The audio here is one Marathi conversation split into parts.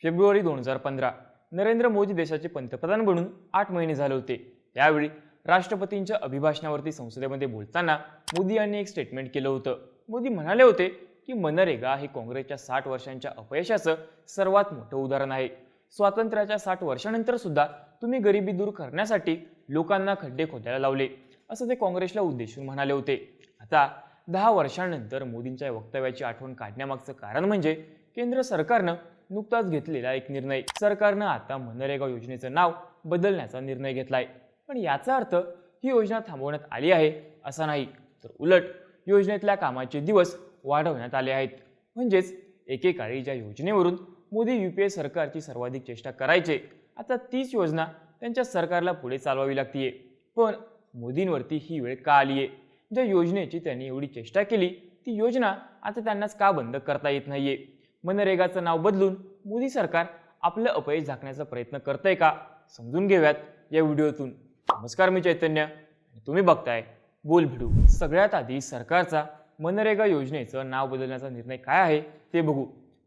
फेब्रुवारी 2015 नरेंद्र मोदी देशाचे पंतप्रधान बनून 8 महिने झाले होते। यावेळी राष्ट्रपतींच्या अभिभाषणावरती संसदेमध्ये बोलताना मोदी यांनी एक स्टेटमेंट केलं होतं। मोदी म्हणाले होते की मनरेगा हे काँग्रेसच्या 60 वर्षांच्या अपयशाचं सर्वात मोठं उदाहरण आहे। स्वातंत्र्याच्या 60 वर्षांनंतर सुद्धा तुम्ही गरिबी दूर करण्यासाठी लोकांना खड्डे खोदायला लावले, असं ते काँग्रेसला उद्देशून म्हणाले होते। आता 10 वर्षांनंतर मोदींच्या या वक्तव्याची आठवण काढण्यामागचं कारण म्हणजे केंद्र सरकारनं नुकताच घेतलेला एक निर्णय। सरकारनं आता मनरेगा योजनेचं नाव बदलण्याचा निर्णय घेतलाय। पण याचा अर्थ ही योजना थांबवण्यात आली आहे असा नाही, तर उलट योजनेतल्या कामाचे दिवस वाढवण्यात आले आहेत। म्हणजेच एकेकाळी ज्या योजनेवरून मोदी यूपीए सरकारची सर्वाधिक चेष्टा करायचे, आता तीच योजना त्यांच्या सरकारला पुढे चालवावी लागतीये। पण मोदींवरती ही वेळ का आलीये? ज्या योजनेची त्यांनी एवढी चेष्टा केली ती योजना आता त्यांनाच का बंद करता येत नाहीये? मनरेगाचं नाव बदलून मोदी सरकार आपलं अपयश झाकण्याचा प्रयत्न करतंय का? समजून घेऊयात या व्हिडिओतून। नमस्कार, मी चैतन्य आणि तुम्ही बघताय बोल भिडू। सगळ्यात आधी सरकारचा मनरेगा योजनेचं नाव बदलण्याचा निर्णय काय आहे ते बघू।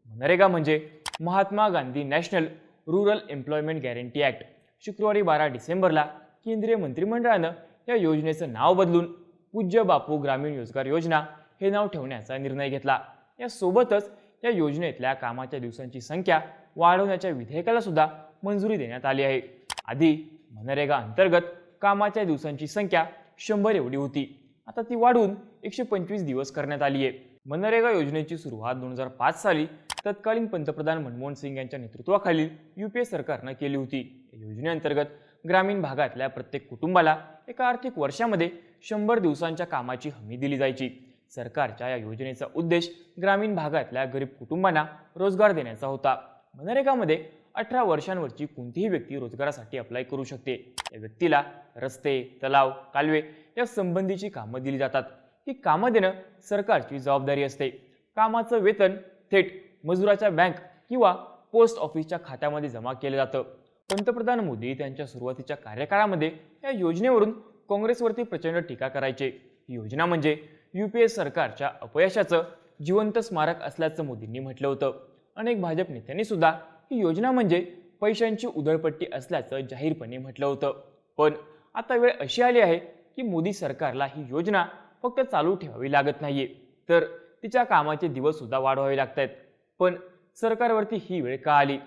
मनरेगा म्हणजे Mahatma Gandhi national rural employment guarantee act. शुक्रवारी 12 डिसेंबरला केंद्रीय मंत्रिमंडळानं या योजनेचं नाव बदलून पूज्य बापू ग्रामीण रोजगार योजना हे नाव ठेवण्याचा निर्णय घेतला। यासोबतच या योजनेतल्या कामाच्या दिवसांची संख्या वाढवण्याच्या विधेयकाला सुद्धा मंजुरी देण्यात आली आहे। आधी मनरेगा अंतर्गत कामाच्या दिवसांची संख्या 100 एवढी होती, आता ती वाढवून 125 दिवस करण्यात आली आहे। मनरेगा योजनेची सुरुवात 2005 साली तत्कालीन पंतप्रधान मनमोहन सिंग यांच्या नेतृत्वाखालील यूपीए सरकारनं केली होती। या योजनेअंतर्गत ग्रामीण भागातल्या प्रत्येक कुटुंबाला एका आर्थिक वर्षामध्ये 100 दिवसांच्या कामाची हमी दिली जायची। सरकारच्या या योजनेचा उद्देश ग्रामीण भागातल्या गरीब कुटुंबांना रोजगार देण्याचा होता। मनरेगामध्ये 18 वर्षांवरची कोणतीही व्यक्ती रोजगारासाठी अप्लाय करू शकते। या व्यक्तीला रस्ते, तलाव, कालवे या संबंधीची कामं दिली जातात। ही कामं देणं सरकारची जबाबदारी असते। कामाचं वेतन थेट मजुराच्या बँक किंवा पोस्ट ऑफिसच्या खात्यामध्ये जमा केलं जातं। पंतप्रधान मोदी त्यांच्या सुरुवातीच्या कार्यकाळामध्ये या योजनेवरून काँग्रेसवरती प्रचंड टीका करायचे। ही योजना म्हणजे यूपीए सरकारच्या अपयशाचं जिवंत स्मारक असल्याचं मोदींनी म्हटलं होतं। अनेक भाजप नेत्यांनी सुद्धा ही योजना म्हणजे पैशांची उधळपट्टी असल्याचं जाहीरपणे म्हटलं होतं। पण आता वेळ अशी आली आहे की मोदी सरकारला ही योजना फक्त चालू ठेवावी लागत नाहीये, तर तिच्या कामाचे दिवस सुद्धा वाढवावे लागतात। पण सरकारवरती ही वेळ का आली?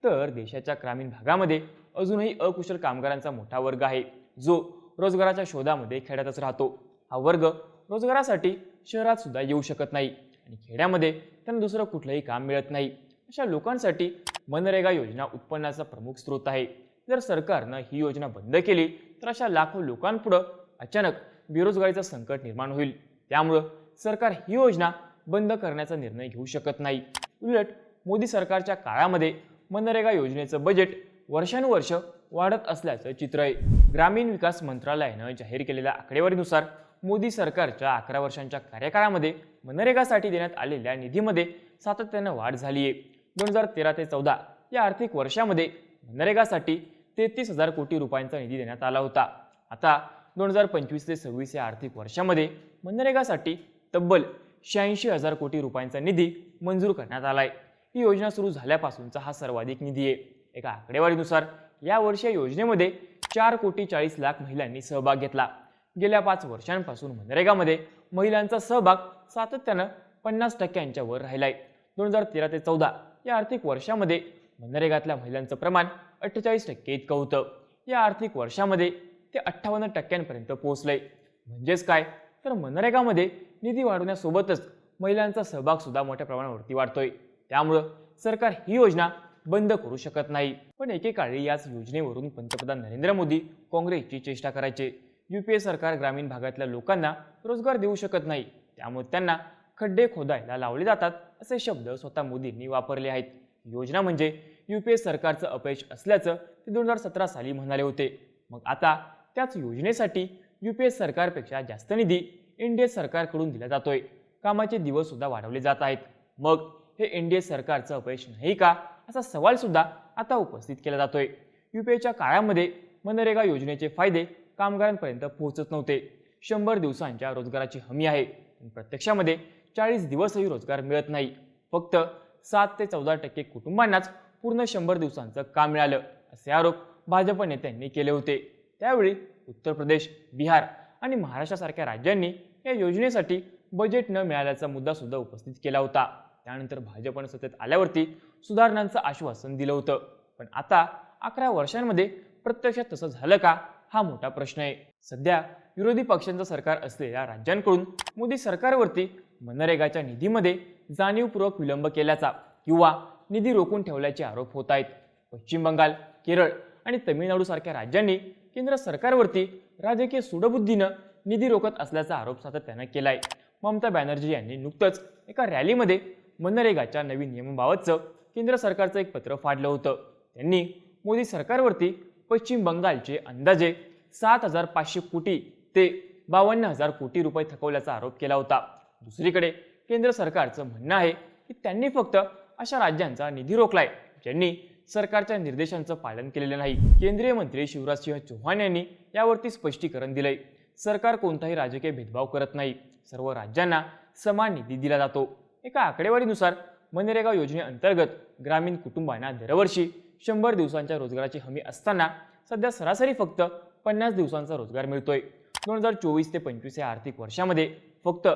तर देशाच्या ग्रामीण भागामध्ये अजूनही अकुशल कामगारांचा मोठा वर्ग आहे, जो रोजगाराच्या शोधामध्ये खेड्यातच राहतो। हा वर्ग रोजगारासाठी शहरात सुद्धा येऊ शकत नाही आणि खेड्यामध्ये त्यांना दुसरं कुठलंही काम मिळत नाही। अशा लोकांसाठी मनरेगा योजना उत्पन्नाचा प्रमुख स्रोत आहे। जर सरकारनं ही योजना बंद केली तर अशा लाखो लोकांपुढं अचानक बेरोजगारीचं संकट निर्माण होईल। त्यामुळं सरकार ही योजना बंद करण्याचा निर्णय घेऊ शकत नाही। उलट मोदी सरकारच्या काळामध्ये मनरेगा योजनेचं बजेट वर्षानुवर्ष वाढत असल्याचं चित्र आहे। ग्रामीण विकास मंत्रालयानं जाहीर केलेल्या आकडेवारीनुसार मोदी सरकारच्या 11 वर्षांच्या कार्यकाळामध्ये मनरेगासाठी देण्यात आलेल्या निधीमध्ये सातत्यानं वाढ झाली आहे। 2013 ते 14 या आर्थिक वर्षामध्ये मनरेगासाठी 33,000 कोटी रुपयांचा निधी देण्यात आला होता। आता 2025 ते 26 या आर्थिक वर्षामध्ये मनरेगासाठी तब्बल 86,000 कोटी रुपयांचा निधी मंजूर करण्यात आलाय। ही योजना सुरू झाल्यापासूनचा हा सर्वाधिक निधी आहे। एका आकडेवारीनुसार या वर्षी या योजनेमध्ये 4,40,00,000 महिलांनी सहभाग घेतला। गेल्या 5 वर्षांपासून मनरेगामध्ये महिलांचा सहभाग सातत्यानं 50% वर राहिलाय। 2013 ते 14 या आर्थिक वर्षामध्ये मनरेगातल्या महिलांचं प्रमाण 48% इतकं होतं। या आर्थिक वर्षामध्ये ते 58% पर्यंत पोहोचलंय। म्हणजेच काय, तर मनरेगामध्ये निधी वाढवण्यासोबतच महिलांचा सहभाग सुद्धा मोठ्या प्रमाणावरती वाढतोय। त्यामुळं सरकार ही योजना बंद करू शकत नाही। पण एकेकाळी याच योजनेवरून पंतप्रधान नरेंद्र मोदी काँग्रेसची चेष्टा करायचे। यूपीए सरकार ग्रामीण भागातल्या लोकांना रोजगार देऊ शकत नाही, त्यामुळे त्यांना खड्डे खोदायला लावले जातात, असे शब्द स्वतः मोदींनी वापरले आहेत। योजना म्हणजे यूपीए सरकारचं अपयश असल्याचं ते 2017 साली म्हणाले होते। मग आता त्याच योजनेसाठी यूपीए सरकारपेक्षा जास्त निधी एनडीए सरकारकडून दिला जातोय। कामाचे दिवस सुद्धा वाढवले जात आहेत। मग हे एनडीए सरकारचं अपयश नाही का, असा सवाल सुद्धा आता उपस्थित केला जातोय। यूपीएच्या काळामध्ये मनरेगा योजनेचे फायदे कामगारांपर्यंत पोहोचत नव्हते। 100 दिवसांच्या रोजगाराची हमी आहे, पण प्रत्यक्षामध्ये 40 दिवसही रोजगार मिळत नाही। फक्त 7 ते 14% कुटुंबांनाच पूर्ण 100 दिवसांचं काम मिळालं असे आरोप भाजप नेत्यांनी केले होते। त्यावेळी उत्तर प्रदेश, बिहार आणि महाराष्ट्रासारख्या राज्यांनी या योजनेसाठी बजेट न मिळाल्याचा मुद्दा सुद्धा उपस्थित केला होता। त्यानंतर भाजपने सत्तेत आल्यावरती सुधारणांचं आश्वासन दिलं होतं, पण आता 11 वर्षांमध्ये प्रत्यक्षात तसं झालं का, हा मोठा प्रश्न आहे। सध्या विरोधी पक्षांचं सरकार असलेल्या राज्यांकडून मोदी सरकारवरती मनरेगाच्या निधीमध्ये जाणीवपूर्वक विलंब केल्याचा किंवा निधी रोखून ठेवल्याचे आरोप होत आहेत। पश्चिम बंगाल, केरळ आणि तमिळनाडू सारख्या राज्यांनी केंद्र सरकारवरती राजकीय सूडबुद्धीनं निधी रोखत असल्याचा आरोप सातत्यानं केलाय। ममता बॅनर्जी यांनी नुकतंच एका रॅलीमध्ये मनरेगाच्या नवीन नियमाबाबतचं केंद्र सरकारचं एक पत्र फाडलं होतं। त्यांनी मोदी सरकारवरती पश्चिम बंगालचे अंदाजे 7,500 कोटी ते 52,000 कोटी रुपये थकवल्याचा आरोप केला होता। दुसरीकडे केंद्र सरकारचं म्हणणं आहे की त्यांनी फक्त अशा राज्यांचा निधी रोखलाय ज्यांनी सरकारच्या निर्देशांचं पालन केलेलं नाही। केंद्रीय मंत्री शिवराज सिंह चौहान यांनी यावरती स्पष्टीकरण दिलंय। सरकार कोणताही राजकीय भेदभाव करत नाही, सर्व राज्यांना समान निधी दिला जातो। एका आकडेवारीनुसार मनरेगा योजनेअंतर्गत ग्रामीण कुटुंबांना दरवर्षी 100 दिवसांच्या रोजगाराची हमी असताना सध्या सरासरी फक्त 50 दिवसांचा रोजगार मिळतोय। 2024 ते 25 या आर्थिक वर्षामध्ये फक्त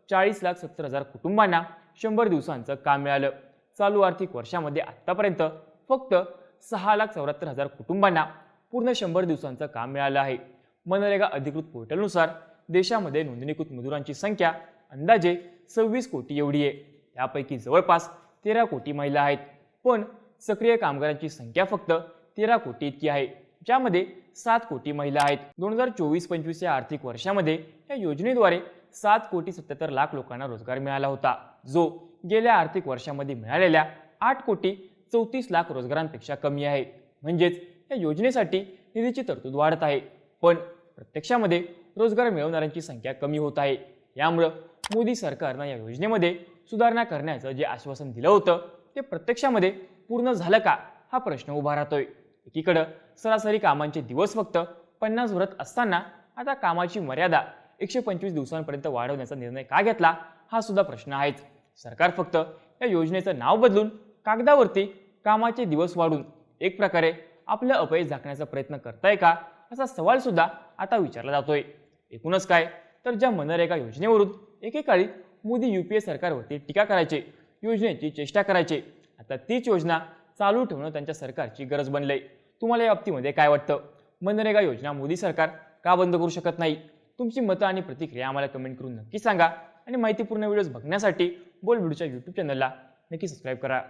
40,70,000 कुटुंबांना 100 दिवसांचं काम मिळालं। चालू आर्थिक वर्षामध्ये आतापर्यंत फक्त 6,74,000 कुटुंबांना पूर्ण 100 दिवसांचं काम मिळालं आहे। मनरेगा अधिकृत पोर्टलनुसार देशामध्ये नोंदणीकृत मजुरांची संख्या अंदाजे 26 कोटी एवढी आहे। त्यापैकी जवळपास 13 कोटी महिला आहेत, पण सक्रिय कामगारांची संख्या फक्त 13 कोटी इतकी आहे, ज्यामध्ये 7 कोटी महिला आहेत। 2024-25 या आर्थिक वर्षामध्ये या योजनेद्वारे 7,77 लाख लोकांना रोजगार मिळाला होता, जो गेल्या आर्थिक वर्षामध्ये मिळालेल्या 8,34 लाख रोजगारांपेक्षा कमी आहे। म्हणजेच या योजनेसाठी निधीची तरतूद वाढत आहे, पण प्रत्यक्षामध्ये रोजगार मिळवणाऱ्यांची संख्या कमी होत आहे। यामुळे मोदी सरकारनं या योजनेमध्ये सुधारणा करण्याचं जे आश्वासन दिलं होतं ते प्रत्यक्षामध्ये पूर्ण झालं का, हा प्रश्न उभा राहतोय। एकीकडे सरासरी कामांचे दिवस फक्त 50 उरत असताना आता कामाची मर्यादा 125 दिवसांपर्यंत वाढवण्याचा निर्णय का घेतला, हा सुद्धा प्रश्न आहेच। सरकार फक्त या योजनेचं नाव बदलून कागदावरती कामाचे दिवस वाढून एक प्रकारे आपलं अपयश झाकण्याचा प्रयत्न करताय का, असा सवाल सुद्धा आता विचारला जातोय। एकूणच काय तर ज्या मनरेगा योजनेवरून एकेकाळी मोदी UPA सरकारवरती टीका करायचे, योजनेची चेष्टा करायचे, आता तीच योजना चालू ठेवणं त्यांच्या सरकारची गरज बनलंय। तुम्हाला या बाबतीमध्ये काय वाटतं? मनरेगा योजना मोदी सरकार का बंद करू शकत नाही? तुमची मतं आणि प्रतिक्रिया आम्हाला कमेंट करून नक्की सांगा आणि माहितीपूर्ण व्हिडिओज बघण्यासाठी बोल्ड व्हिडिओच्या YouTube चॅनलला नक्की सबस्क्राईब करा।